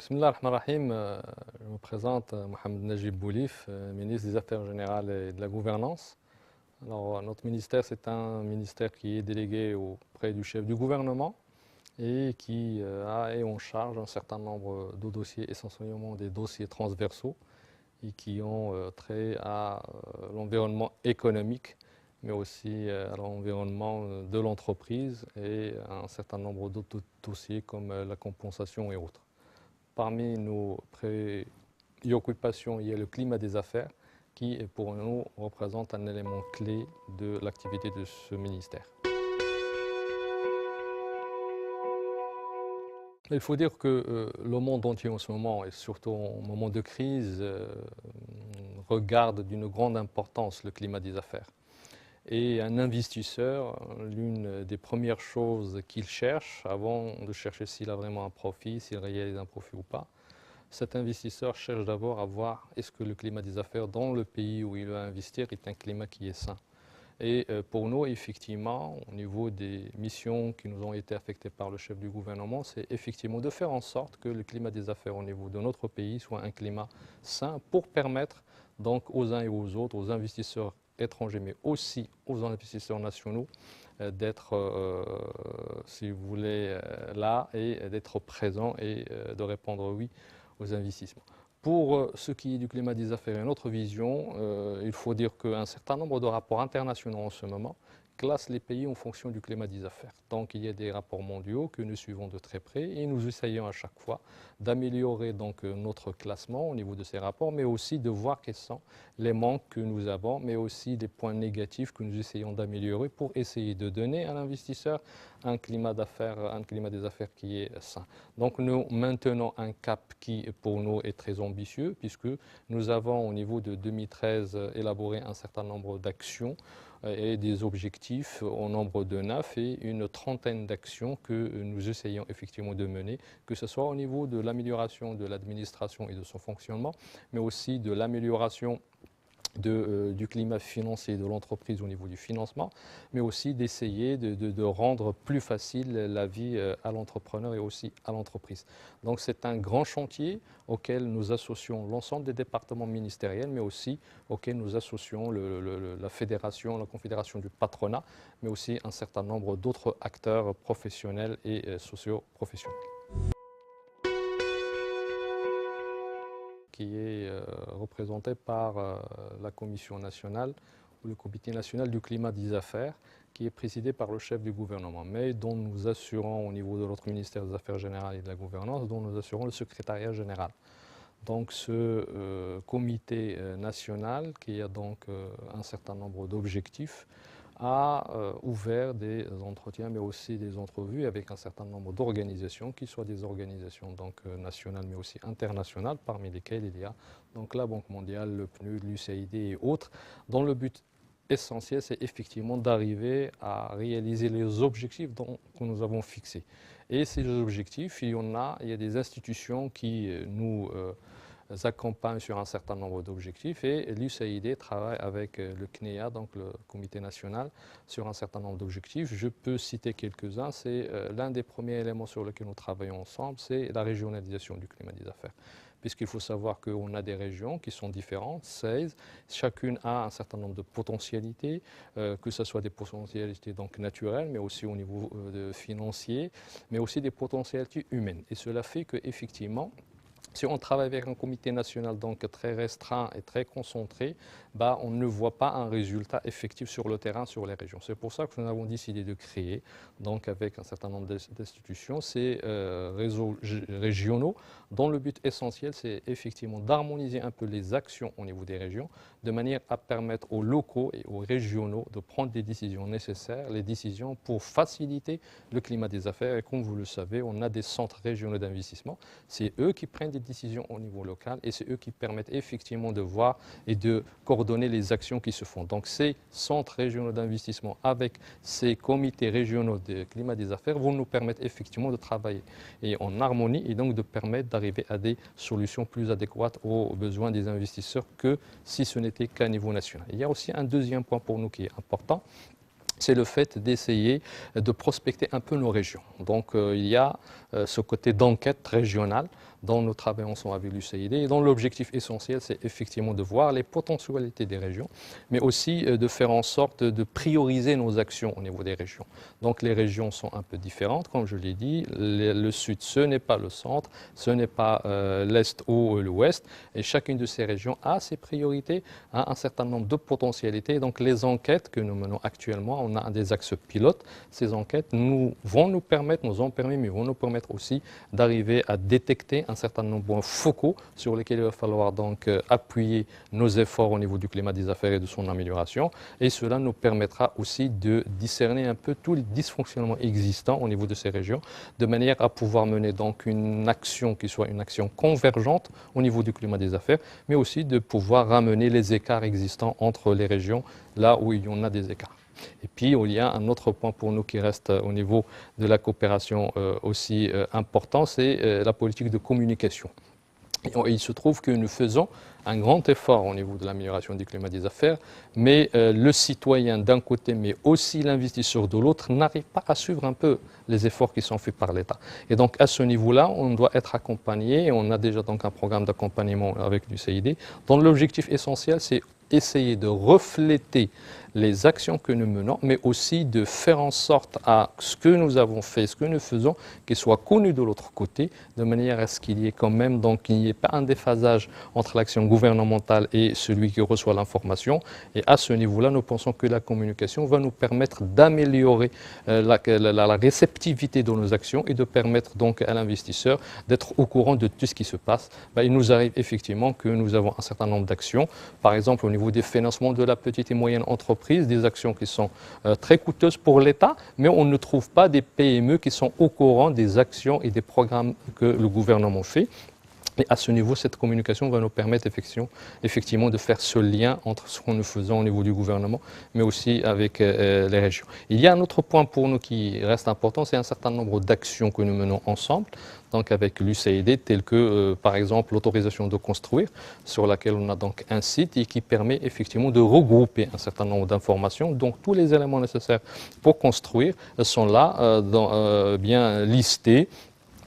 Bismillah ar-Rahman ar-Rahim. Je me présente Mohamed Najib Boulif, ministre des Affaires générales et de la Gouvernance. Alors, notre ministère, c'est un ministère qui est délégué auprès du chef du gouvernement et qui est en charge un certain nombre de dossiers, essentiellement des dossiers transversaux et qui ont trait à l'environnement économique, mais aussi à l'environnement de l'entreprise et à un certain nombre d'autres dossiers comme la compensation et autres. Parmi nos préoccupations, il y a le climat des affaires qui, pour nous, représente un élément clé de l'activité de ce ministère. Il faut dire que le monde entier en ce moment, et surtout en moment de crise, regarde d'une grande importance le climat des affaires. Et un investisseur, l'une des premières choses qu'il cherche, avant de chercher s'il a vraiment un profit, s'il réalise un profit ou pas, cet investisseur cherche d'abord à voir est-ce que le climat des affaires dans le pays où il va investir est un climat qui est sain. Et pour nous, effectivement, au niveau des missions qui nous ont été affectées par le chef du gouvernement, c'est effectivement de faire en sorte que le climat des affaires au niveau de notre pays soit un climat sain pour permettre donc aux uns et aux autres, aux investisseurs étrangers, mais aussi aux investisseurs nationaux, d'être, si vous voulez, là et d'être présents et de répondre oui aux investissements. Pour ce qui est du climat des affaires et notre vision, il faut dire qu'un certain nombre de rapports internationaux en ce moment classent les pays en fonction du climat des affaires. Donc il y a des rapports mondiaux que nous suivons de très près et nous essayons à chaque fois d'améliorer donc notre classement au niveau de ces rapports, mais aussi de voir quels sont les manques que nous avons, mais aussi des points négatifs que nous essayons d'améliorer pour essayer de donner à l'investisseur un climat des affaires qui est sain. Donc nous maintenons un cap qui pour nous est très ambitieux puisque nous avons au niveau de 2013 élaboré un certain nombre d'actions et des objectifs au nombre de 9 et une trentaine d'actions que nous essayons effectivement de mener, que ce soit au niveau de l'amélioration de l'administration et de son fonctionnement, mais aussi de l'amélioration du climat financier de l'entreprise au niveau du financement, mais aussi d'essayer de rendre plus facile la vie à l'entrepreneur et aussi à l'entreprise. Donc c'est un grand chantier auquel nous associons l'ensemble des départements ministériels, mais aussi auquel nous associons la fédération, la confédération du patronat, mais aussi un certain nombre d'autres acteurs professionnels et socio-professionnels, qui est représenté par la Commission nationale ou le Comité national du climat des affaires, qui est présidé par le chef du gouvernement, mais dont nous assurons au niveau de notre ministère des Affaires générales et de la gouvernance, dont nous assurons le secrétariat général. Donc ce comité national, qui a donc un certain nombre d'objectifs, a ouvert des entretiens, mais aussi des entrevues avec un certain nombre d'organisations, qui soient des organisations donc, nationales, mais aussi internationales, parmi lesquelles il y a donc, la Banque mondiale, le PNUD, l'USAID et autres, dont le but essentiel, c'est effectivement d'arriver à réaliser les objectifs que nous avons fixés. Et ces objectifs, il y a des institutions qui nous accompagnent sur un certain nombre d'objectifs et l'USAID travaille avec le CNEA, donc le Comité national, sur un certain nombre d'objectifs. Je peux citer quelques-uns. C'est l'un des premiers éléments sur lesquels nous travaillons ensemble, c'est la régionalisation du climat des affaires. Puisqu'il faut savoir qu'on a des régions qui sont différentes, 16, chacune a un certain nombre de potentialités, que ce soit des potentialités donc naturelles, mais aussi au niveau financier, mais aussi des potentialités humaines. Et cela fait qu'effectivement, si on travaille avec un comité national donc très restreint et très concentré, on ne voit pas un résultat effectif sur le terrain, sur les régions. C'est pour ça que nous avons décidé de créer, donc avec un certain nombre d'institutions, ces réseaux régionaux, dont le but essentiel, c'est effectivement d'harmoniser un peu les actions au niveau des régions, de manière à permettre aux locaux et aux régionaux de prendre des décisions nécessaires, les décisions pour faciliter le climat des affaires. Et comme vous le savez, on a des centres régionaux d'investissement. C'est eux qui prennent des décisions au niveau local et c'est eux qui permettent effectivement de voir et de coordonner les actions qui se font. Donc ces centres régionaux d'investissement avec ces comités régionaux de climat des affaires vont nous permettre effectivement de travailler et en harmonie et donc de permettre d'arriver à des solutions plus adéquates aux besoins des investisseurs que si ce n'était qu'à niveau national. Il y a aussi un deuxième point pour nous qui est important, c'est le fait d'essayer de prospecter un peu nos régions. Donc il y a ce côté d'enquête régionale. dans nos travaux ensemble avec l'UCID. Et dont l'objectif essentiel, c'est effectivement de voir les potentialités des régions, mais aussi de faire en sorte de prioriser nos actions au niveau des régions. Donc les régions sont un peu différentes, comme je l'ai dit. Le sud, ce n'est pas le centre, ce n'est pas l'est ou l'ouest. Et chacune de ces régions a ses priorités, a un certain nombre de potentialités. Donc les enquêtes que nous menons actuellement, on a des axes pilotes. Ces enquêtes vont nous permettre, nous ont permis, mais vont nous permettre aussi d'arriver à détecter un certain nombre de focaux sur lesquels il va falloir donc appuyer nos efforts au niveau du climat des affaires et de son amélioration. Et cela nous permettra aussi de discerner un peu tous les dysfonctionnements existants au niveau de ces régions, de manière à pouvoir mener donc une action qui soit une action convergente au niveau du climat des affaires, mais aussi de pouvoir ramener les écarts existants entre les régions là où il y en a des écarts. Et puis, il y a un autre point pour nous qui reste au niveau de la coopération aussi important, c'est la politique de communication. Et il se trouve que nous faisons un grand effort au niveau de l'amélioration du climat des affaires, mais le citoyen d'un côté, mais aussi l'investisseur de l'autre, n'arrive pas à suivre un peu les efforts qui sont faits par l'État. Et donc à ce niveau-là, on doit être accompagné, et on a déjà donc un programme d'accompagnement avec l'UCID, dont l'objectif essentiel, c'est essayer de refléter les actions que nous menons, mais aussi de faire en sorte à ce que nous avons fait, ce que nous faisons, qu'il soit connu de l'autre côté, de manière à ce qu'il y ait quand même, donc il n'y ait pas un déphasage entre l'action gouvernementale et celui qui reçoit l'information. Et à ce niveau-là, nous pensons que la communication va nous permettre d'améliorer la réceptivité de nos actions et de permettre donc à l'investisseur d'être au courant de tout ce qui se passe. Il nous arrive effectivement que nous avons un certain nombre d'actions, par exemple au niveau des financements de la petite et moyenne entreprise, des actions qui sont très coûteuses pour l'État, mais on ne trouve pas des PME qui sont au courant des actions et des programmes que le gouvernement fait. Et à ce niveau, cette communication va nous permettre effectivement de faire ce lien entre ce que nous faisons au niveau du gouvernement, mais aussi avec les régions. Il y a un autre point pour nous qui reste important, c'est un certain nombre d'actions que nous menons ensemble, donc avec l'UCID, telles que par exemple l'autorisation de construire, sur laquelle on a donc un site et qui permet effectivement de regrouper un certain nombre d'informations. Donc tous les éléments nécessaires pour construire sont là, bien listés,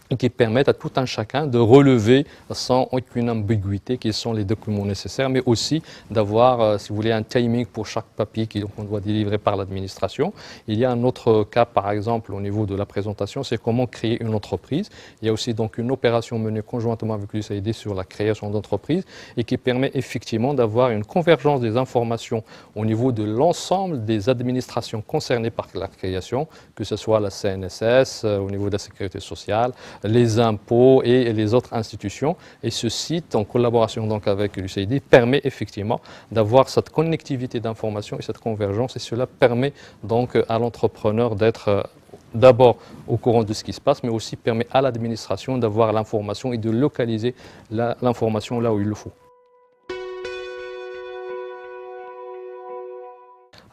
et qui permettent à tout un chacun de relever sans aucune ambiguïté quels sont les documents nécessaires, mais aussi d'avoir, si vous voulez, un timing pour chaque papier qu'on doit délivrer par l'administration. Il y a un autre cas, par exemple, au niveau de la présentation, c'est comment créer une entreprise. Il y a aussi donc une opération menée conjointement avec l'UCID sur la création d'entreprise et qui permet effectivement d'avoir une convergence des informations au niveau de l'ensemble des administrations concernées par la création, que ce soit la CNSS, au niveau de la sécurité sociale, les impôts et les autres institutions. Et ce site, en collaboration donc avec l'UCID, permet effectivement d'avoir cette connectivité d'informations et cette convergence. Et cela permet donc à l'entrepreneur d'être d'abord au courant de ce qui se passe, mais aussi permet à l'administration d'avoir l'information et de localiser l'information là où il le faut.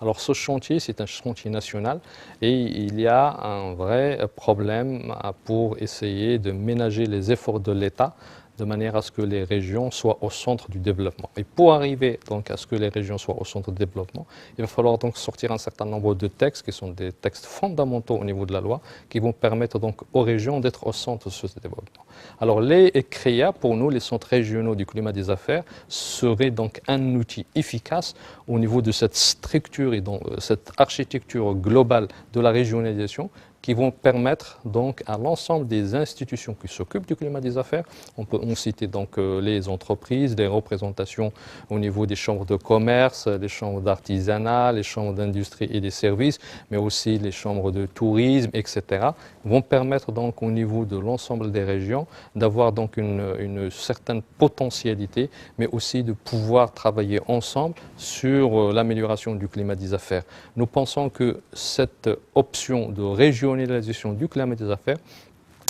Alors ce chantier, c'est un chantier national et il y a un vrai problème pour essayer de ménager les efforts de l'État de manière à ce que les régions soient au centre du développement. Et pour arriver donc à ce que les régions soient au centre du développement, il va falloir donc sortir un certain nombre de textes qui sont des textes fondamentaux au niveau de la loi qui vont permettre donc aux régions d'être au centre de ce développement. Alors les CREA, pour nous, les centres régionaux du climat des affaires, seraient donc un outil efficace au niveau de cette structure et donc cette architecture globale de la régionalisation qui vont permettre donc à l'ensemble des institutions qui s'occupent du climat des affaires, on peut citer donc les entreprises, les représentations au niveau des chambres de commerce, les chambres d'artisanat, les chambres d'industrie et des services, mais aussi les chambres de tourisme, etc., vont permettre donc au niveau de l'ensemble des régions d'avoir donc une certaine potentialité, mais aussi de pouvoir travailler ensemble sur l'amélioration du climat des affaires. Nous pensons que cette option de régionalisation du climat des affaires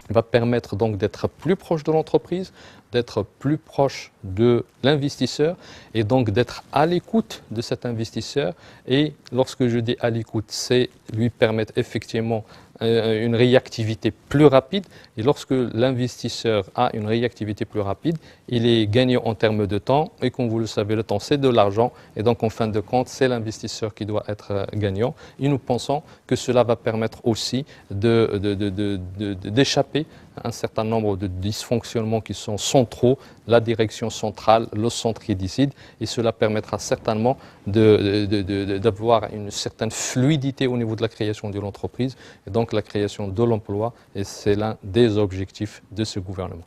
va permettre donc d'être plus proche de l'entreprise, d'être plus proche de l'investisseur et donc d'être à l'écoute de cet investisseur. Et lorsque je dis à l'écoute, c'est lui permettre effectivement une réactivité plus rapide. Et lorsque l'investisseur a une réactivité plus rapide, il est gagnant en termes de temps. Et comme vous le savez, le temps, c'est de l'argent. Et donc, en fin de compte, c'est l'investisseur qui doit être gagnant. Et nous pensons que cela va permettre aussi d'échapper à un certain nombre de dysfonctionnements qui sont centraux, la direction centrale, le centre qui décide. Et cela permettra certainement d'avoir une certaine fluidité au niveau de la création de l'entreprise et donc la création de l'emploi. Et c'est l'un des objectifs de ce gouvernement.